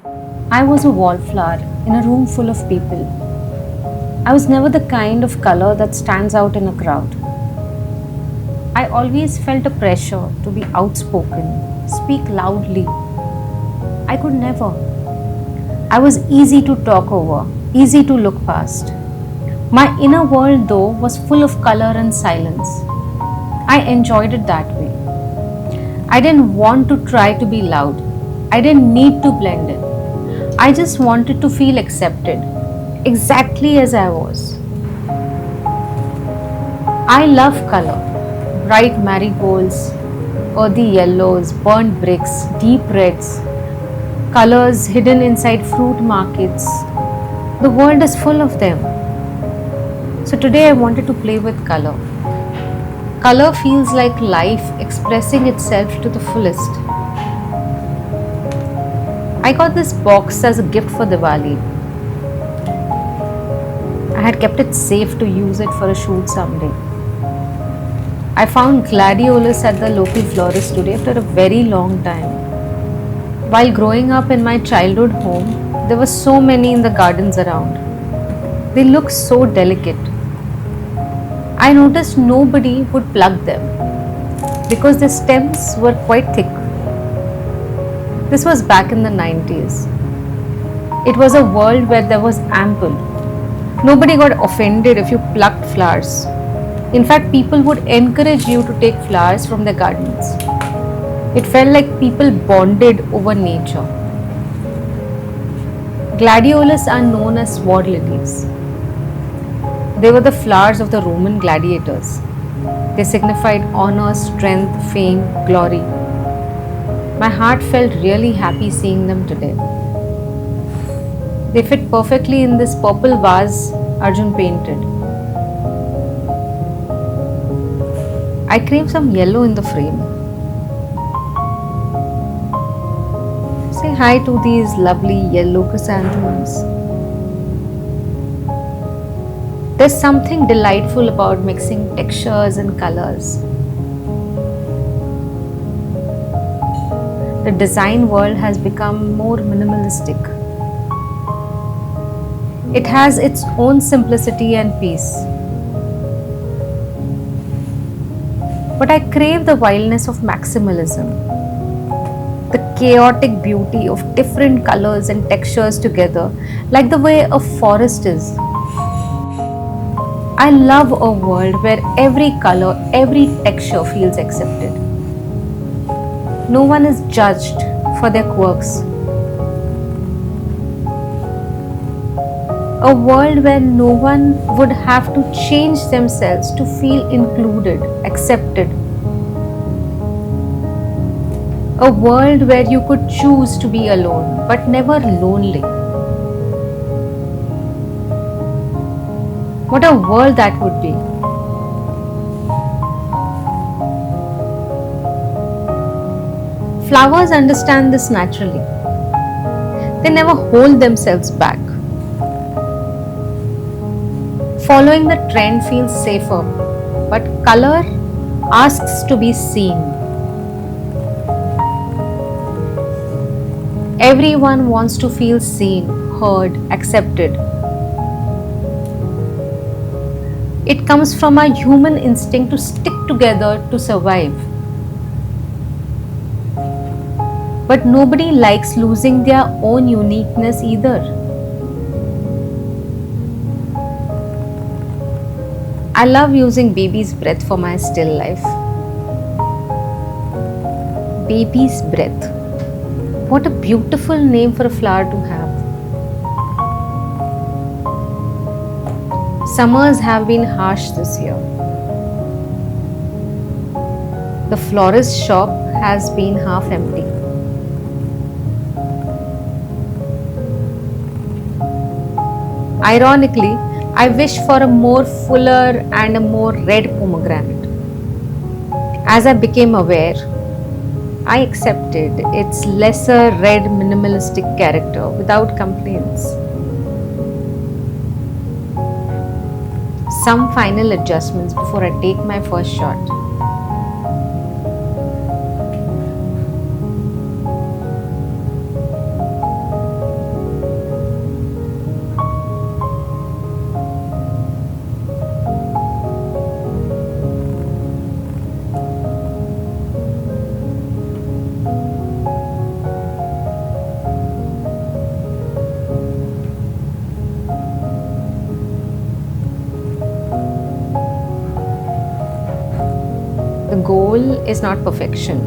I was a wallflower in a room full of people. I was never the kind of color that stands out in a crowd. I always felt a pressure to be outspoken, speak loudly. I could never. I was easy to talk over, easy to look past. My inner world, though, was full of color and silence. I enjoyed it that way. I didn't want to try to be loud. I didn't need to blend in. I just wanted to feel accepted, exactly as I was. I love color, bright marigolds, earthy yellows, burnt bricks, deep reds, colors hidden inside fruit markets. The world is full of them. So today I wanted to play with color. Color feels like life expressing itself to the fullest. I got this box as a gift for Diwali. I had kept it safe to use it for a shoot someday. I found gladiolus at the local florist today after a very long time. While growing up in my childhood home, there were so many in the gardens around. They looked so delicate. I noticed nobody would pluck them because the stems were quite thick. This was back in the 90s. It was a world where there was ample. Nobody got offended if you plucked flowers. In fact, people would encourage you to take flowers from their gardens. It felt like people bonded over nature. Gladiolus are known as war lilies. They were the flowers of the Roman gladiators. They signified honor, strength, fame, glory. My heart felt really happy seeing them today. They fit perfectly in this purple vase Arjun painted. I craved some yellow in the frame. Say hi to these lovely yellow chrysanthemums. There's something delightful about mixing textures and colors. The design world has become more minimalistic. It has its own simplicity and peace. But I crave the wildness of maximalism, the chaotic beauty of different colors and textures together, like the way a forest is. I love a world where every color, every texture feels accepted. No one is judged for their quirks. A world where no one would have to change themselves to feel included, accepted. A world where you could choose to be alone, but never lonely. What a world that would be. Flowers understand this naturally. They never hold themselves back. Following the trend feels safer, but color asks to be seen. Everyone wants to feel seen, heard, accepted. It comes from our human instinct to stick together to survive. But nobody likes losing their own uniqueness either. I love using baby's breath for my still life. Baby's breath. What a beautiful name for a flower to have. Summers have been harsh this year. The florist shop has been half empty. Ironically, I wish for a more fuller and a more red pomegranate. As I became aware, I accepted its lesser red minimalistic character without complaints. Some final adjustments before I take my first shot. goal is not perfection.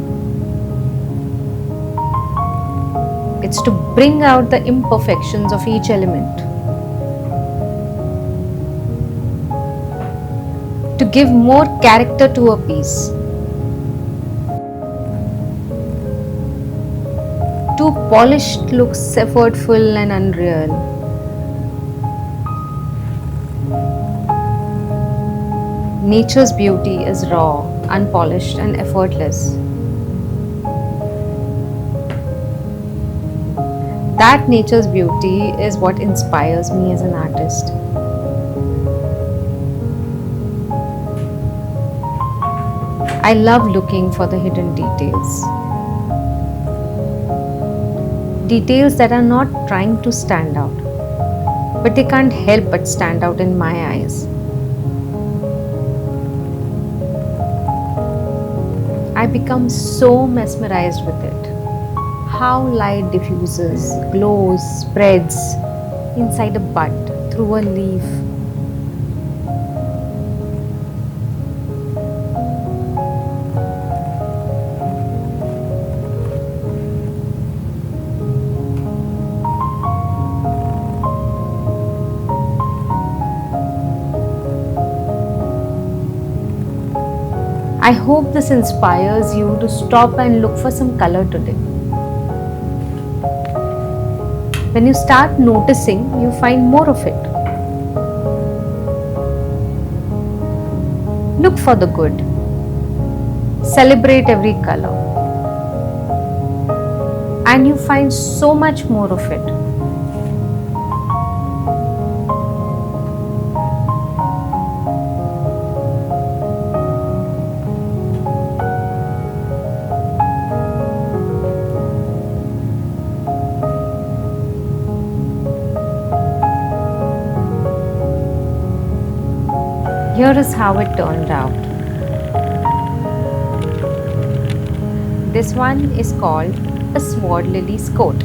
It's to bring out the imperfections of each element, to give more character to a piece. Too polished looks effortful and unreal. Nature's beauty is raw, unpolished, and effortless. That nature's beauty is what inspires me as an artist. I love looking for the hidden details. Details that are not trying to stand out, but they can't help but stand out in my eyes. I become so mesmerized with it. How light diffuses, glows, spreads inside a bud, through a leaf. I hope this inspires you to stop and look for some color today. When you start noticing, you find more of it. Look for the good. Celebrate every color. And you find so much more of it. Here is how it turned out. This one is called a sword lily's coat.